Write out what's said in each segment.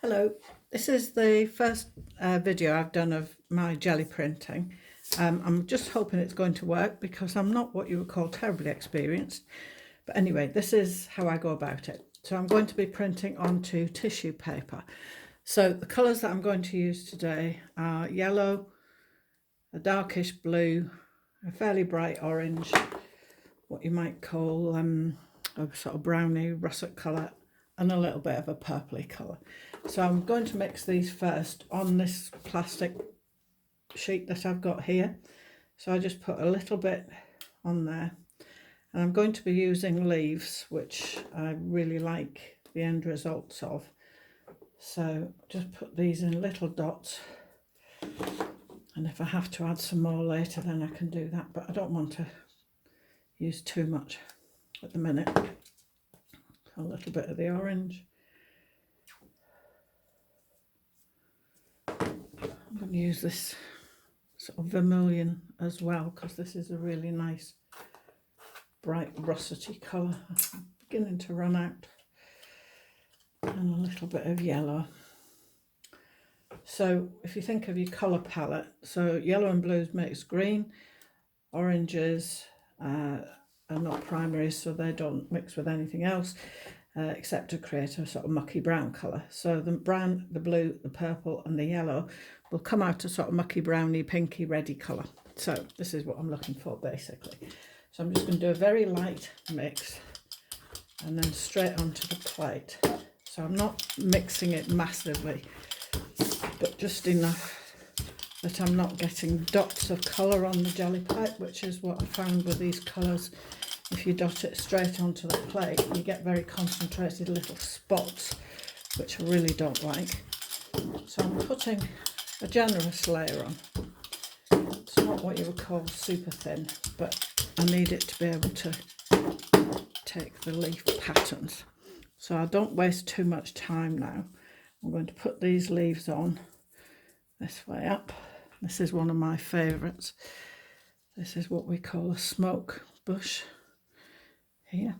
Hello, this is the first video I've done of my jelly printing. I'm just hoping it's going to work because I'm not what you would call terribly experienced. But anyway, this is how I go about it. So I'm going to be printing onto tissue paper. So the colours that I'm going to use today are yellow, a darkish blue, a fairly bright orange, what you might call a sort of browny russet colour, and a little bit of a purpley colour. So I'm going to mix these first on this plastic sheet that I've got here. So I just put a little bit on there, and I'm going to be using leaves, which I really like the end results of. So just put these in little dots, and if I have to add some more later then I can do that, but I don't want to use too much at the minute. A little bit of the orange. I'm going to use this sort of vermilion as well because this is a really nice bright russety colour. I'm beginning to run out. And a little bit of yellow. So if you think of your colour palette, so yellow and blues makes green, oranges are not primaries, so they don't mix with anything else except to create a sort of mucky brown colour. So the brown, the blue, the purple and the yellow will come out a sort of mucky browny, pinky, reddy colour. So this is what I'm looking for basically. So I'm just going to do a very light mix and then straight onto the plate. So I'm not mixing it massively, but just enough that I'm not getting dots of colour on the jelly plate, which is what I found with these colours. If you dot it straight onto the plate, you get very concentrated little spots, which I really don't like. So I'm putting a generous layer on. It's not what you would call super thin, but I need it to be able to take the leaf patterns. So I don't waste too much time now. I'm going to put these leaves on this way up. This is one of my favourites. This is what we call a smoke bush here.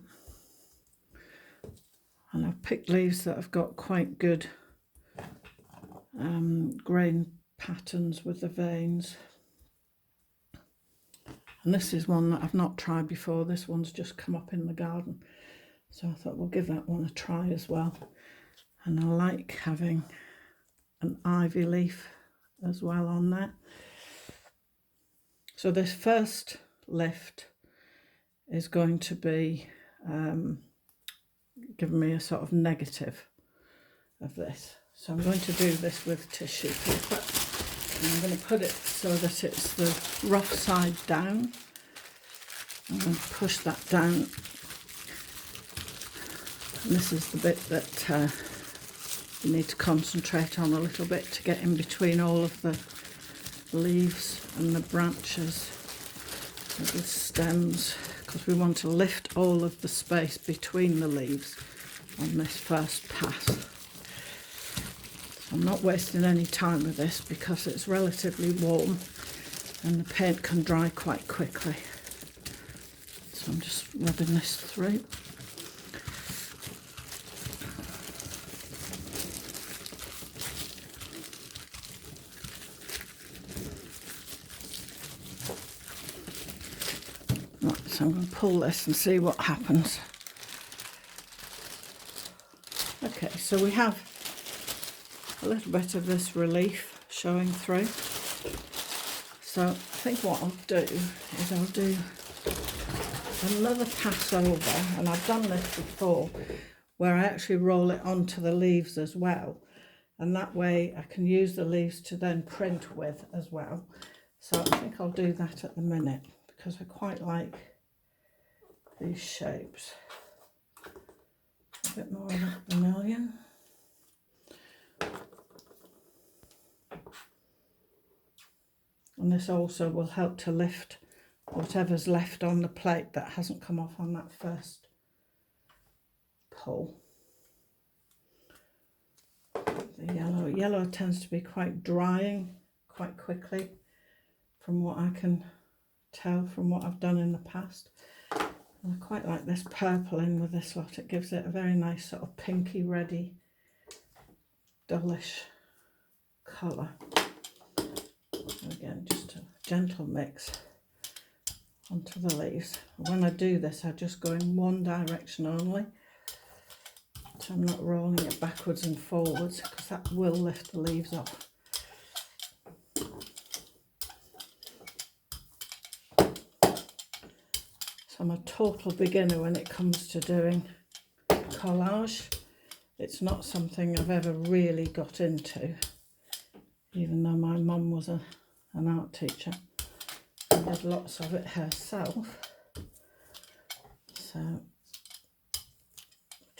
And I've picked leaves that have got quite good grain patterns with the veins. And this is one that I've not tried before. This one's just come up in the garden. So I thought we'll give that one a try as well. And I like having an ivy leaf as well on there. So this first lift is going to be giving me a sort of negative of this. So I'm going to do this with tissue paper. And I'm going to put it so that it's the rough side down. I'm going to push that down. And this is the bit that you need to concentrate on a little bit to get in between all of the leaves and the branches and the stems, because we want to lift all of the space between the leaves on this first pass. So I'm not wasting any time with this because it's relatively warm and the paint can dry quite quickly. So I'm just rubbing this through. So I'm going to pull this and see what happens. Okay, so we have a little bit of this relief showing through. So I think what I'll do is I'll do another pass over, and I've done this before, where I actually roll it onto the leaves as well. And that way I can use the leaves to then print with as well. So I think I'll do that at the minute because I quite like these shapes. A bit more of that vermilion. And this also will help to lift whatever's left on the plate that hasn't come off on that first pull. The yellow tends to be quite drying quite quickly from what I can tell from what I've done in the past. And I quite like this purple in with this lot. It gives it a very nice sort of pinky reddy dullish colour. Again, just a gentle mix onto the leaves. When I do this, I just go in one direction only, so I'm not rolling it backwards and forwards, because that will lift the leaves off. So I'm a total beginner when it comes to doing collage. It's not something I've ever really got into, even though my mum was an art teacher and did lots of it herself. So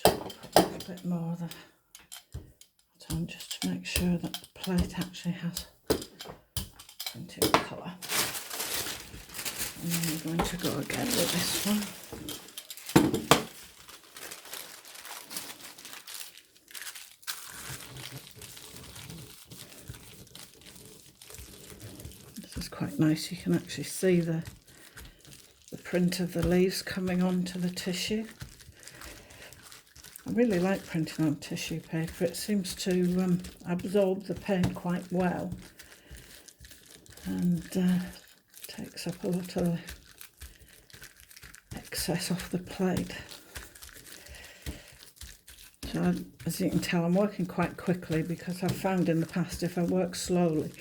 just put a little bit more of the on just to make sure that the plate actually has plenty of colour. And then we're going to go again with this one. This is quite nice. You can actually see the print of the leaves coming onto the tissue. I really like printing on tissue paper. It seems to absorb the paint quite well and takes up a lot of the excess off the plate. So as you can tell, I'm working quite quickly, because I've found in the past if I work slowly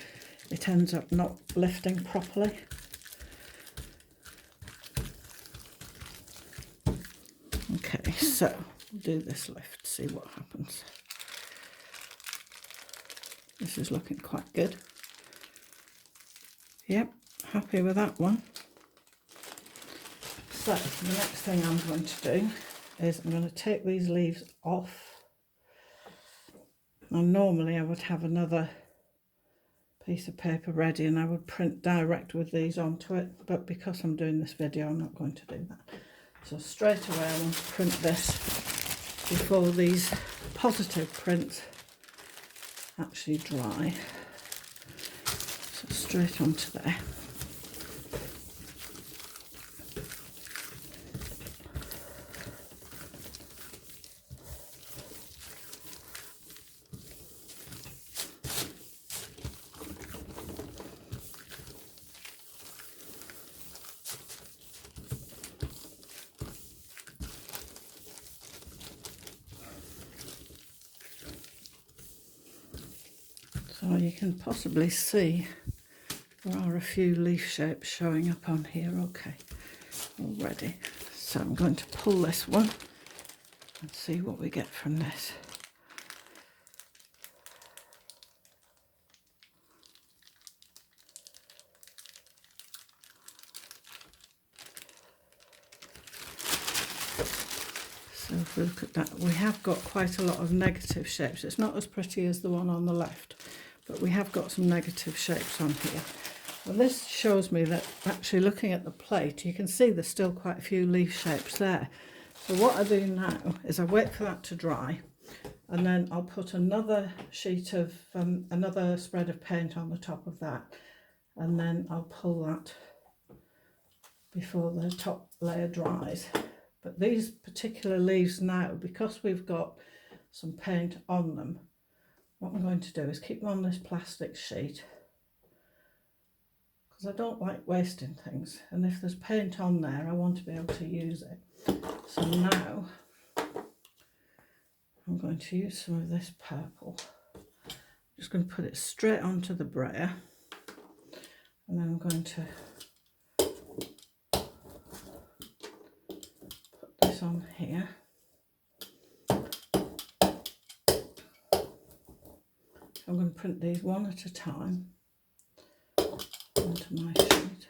it ends up not lifting properly. Okay, so we'll do this lift, see what happens. This is looking quite good. Yep, happy with that one. So the next thing I'm going to do is I'm going to take these leaves off. Now normally I would have another piece of paper ready and I would print direct with these onto it, but because I'm doing this video I'm not going to do that. So straight away I want to print this before these positive prints actually dry. So straight onto there. So you can possibly see there are a few leaf shapes showing up on here, okay, already. So I'm going to pull this one and see what we get from this. So if we look at that, we have got quite a lot of negative shapes. It's not as pretty as the one on the left, but we have got some negative shapes on here. Well, this shows me that actually looking at the plate, you can see there's still quite a few leaf shapes there. So what I do now is I wait for that to dry, and then I'll put another sheet of, another spread of paint on the top of that, and then I'll pull that before the top layer dries. But these particular leaves now, because we've got some paint on them, what I'm going to do is keep them on this plastic sheet, because I don't like wasting things, and if there's paint on there I want to be able to use it. So now I'm going to use some of this purple. I'm just going to put it straight onto the brayer, and then I'm going to put this on here. I'm going to print these one at a time onto my sheet.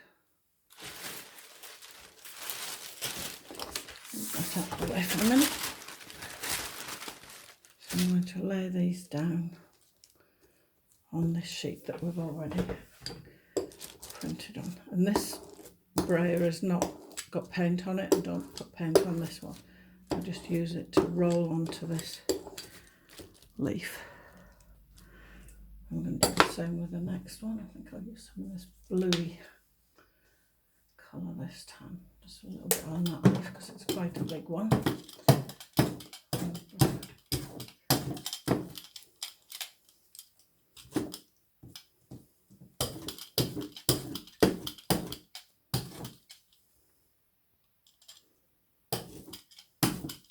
Move that out of the way for a minute. So I'm going to lay these down on this sheet that we've already printed on. And this brayer has not got paint on it. I don't put paint on this one. I just use it to roll onto this leaf. I'm going to do the same with the next one. I think I'll use some of this bluey colour this time. Just a little bit on that leaf because it's quite a big one.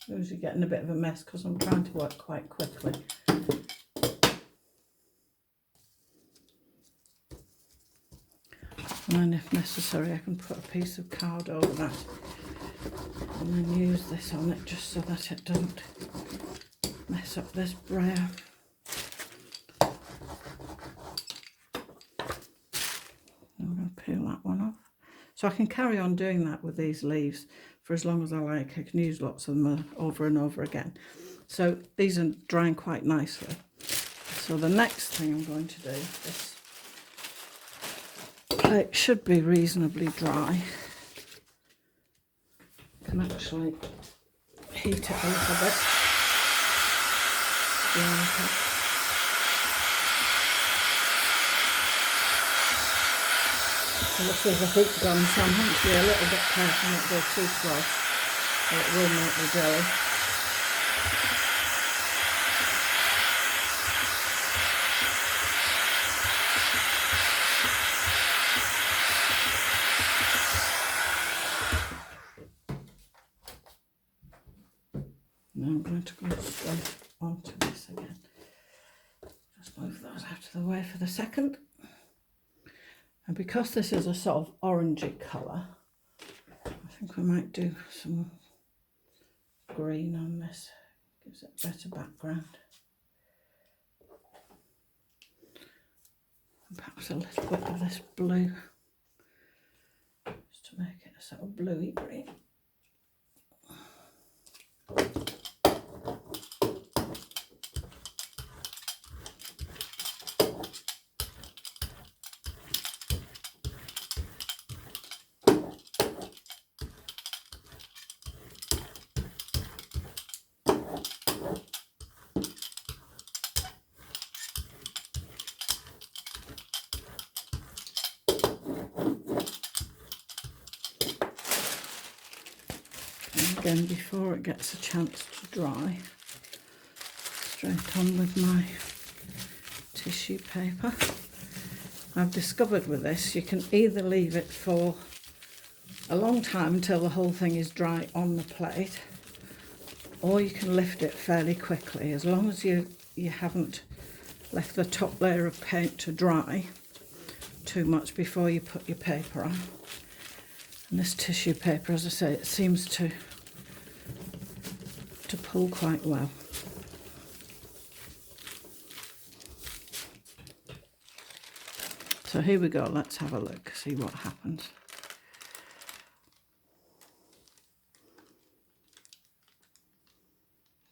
usually getting a bit of a mess because I'm trying to work quite quickly. And then if necessary I can put a piece of card over that and then use this on it just so that it doesn't mess up this brayer. I'm going to peel that one off. So I can carry on doing that with these leaves for as long as I like. I can use lots of them over and over again. So these are drying quite nicely. So the next thing I'm going to do, this plate should be reasonably dry. I can actually heat it a little bit. So this is a heat gun, so I'm having to be a little bit careful not to go too close, or it will melt the jelly. Now I'm going to go straight onto this again. Just move those out of the way for the second. And because this is a sort of orangey colour, I think we might do some green on this. Gives it a better background. And perhaps a little bit of this blue, just to make it a sort of bluey green. Again, before it gets a chance to dry, straight on with my tissue paper. I've discovered with this you can either leave it for a long time until the whole thing is dry on the plate, or you can lift it fairly quickly as long as you haven't left the top layer of paint to dry too much before you put your paper on. And this tissue paper, as I say, it seems to pull quite well. So here we go, let's have a look, see what happens.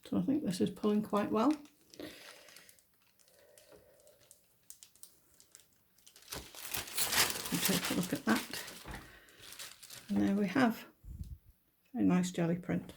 So I think this is pulling quite well. We'll take a look at that. And there we have a nice jelly print.